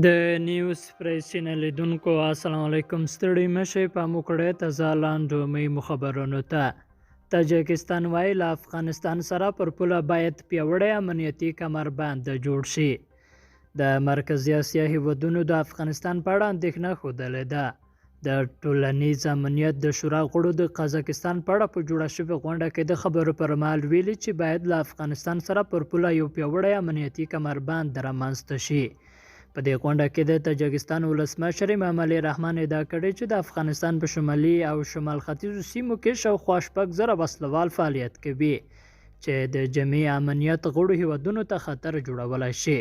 د نیوز پریس چینل لیدونکو السلام علیکم. ستړي مشئ پام وکړئ تازه لاندو مهمو خبرونو ته. تاجکستان وایي له افغانستان سره پر پوله باید پیاوړی امنیتي کمربند جوړ شي. د مرکزي اسیا هیوادونو د افغانستان په اړه اندېښنه ښودلې ده. د ټولنیز امنیت د شورا غړو د قزاقستان په اړه په جوړه شوې غونډه کې د خبرو پر مهال ویلي چې باید له افغانستان سره پر پوله یو پیاوړی امنیتي کمربند رامنځته شي. په دې غونډه کې د تاجکستان ولسمشر امام علي رحمان ادعا کړې چې د افغانستان په شمالي او شمال ختیځو سیمو کې شاوخوا 6,000 وسلوال فعالیت کوي چې د جمعي امنیت غړو هیوادونو ته خطر جوړولی شي.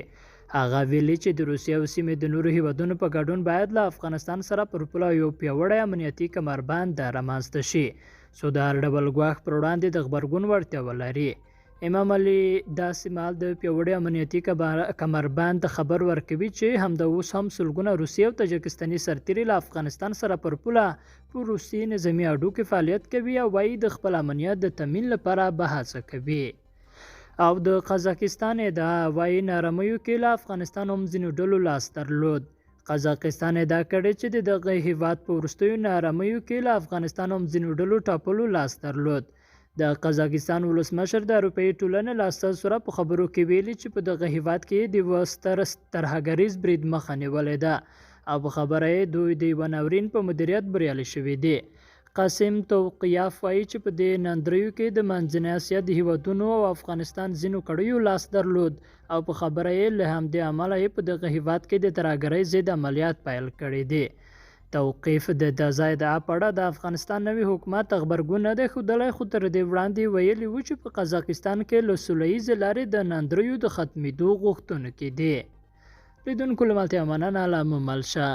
هغه ویلي چې د روسیې او سیمې د نورو هیوادونو په ګډون باید له افغانستان سره پر پوله یو پیاوړی امنیتي کمربند رامنځته شي څو د هر ډول ګواښ پر وړاندې د غبرګون وړتیا ولري. امام علي داسې مهال د پیاوړي امنیتي کمربند خبر ورکوي چې همدا اوس هم سلګونه روسي او تاجکستاني سرتیري له افغانستان سره پر پوله په روسي نظامي اډو کې فعالیت کوي او وایي د خپل امنیت د تامین لپاره به هڅه کوي. او د قزاقستان ادعا وایي نارامیو کې له افغانستان هم ځینو ډلو لاس درلود. قزاقستان ادعا کړې چې د دغه هیواد په وروستیو نارامیو کې له افغانستان هم ځینو ډلو ټاپلو لاس درلود. د قزاقستان ولسمشر د اروپایي ټولنې له استازو سره په خبرو کې ویلي چې په دغه هیواد کې د یوه ستر ترهګریز برید مخه نیولې ده او په خبره یې دوی د یوه ناورین په مدیریت بریالي شوي دي. قاسم توقیاف وایي چې په دې ناندریو کې د منځنۍ اسیا د هیوادونو او افغانستان ځینو کړیو لاس درلود او په خبره یې له همدې امله یې په دغه هیواد کې د ترهګرۍ ضد عملیات پیل کړي دي. توقیف د ځای ادعا په اړه د افغانستان نوي حکومت غبرګون نه دی ښودلی، خو تر دې وړاندې ویلي وو چې په قزاقستان کې له سوله ییزې لارې د ناندریو د ختمېدو غوښتونکي دي. لیدونکو له ملتیا مننه، لا مو مل شه.